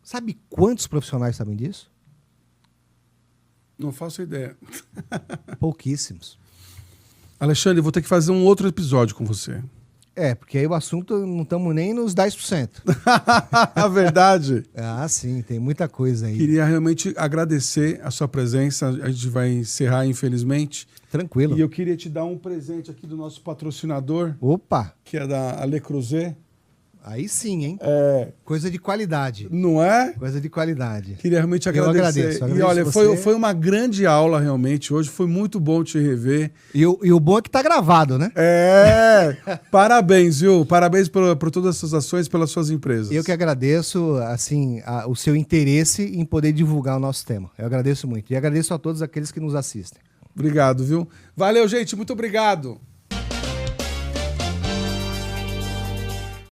Sabe quantos profissionais sabem disso? Não faço ideia. Pouquíssimos. Alexandre, vou ter que fazer um outro episódio com você. Porque aí o assunto não estamos nem nos 10%. A verdade. Ah, sim, tem muita coisa aí. Queria realmente agradecer a sua presença. A gente vai encerrar, infelizmente. Tranquilo. E eu queria te dar um presente aqui do nosso patrocinador, Opa, que é da Ale Creuset. aí sim, hein? É, Coisa de qualidade. não é? Coisa de qualidade. Queria realmente Eu agradecer. agradeço E olha, você. foi uma grande aula realmente hoje. Foi muito bom te rever. E o bom é que tá gravado, né? Parabéns, viu? Parabéns por todas as suas ações, pelas suas empresas. Eu que agradeço, assim, o seu interesse em poder divulgar o nosso tema. Eu agradeço muito. E agradeço a todos aqueles que nos assistem. Obrigado, viu? Valeu, gente. Muito obrigado.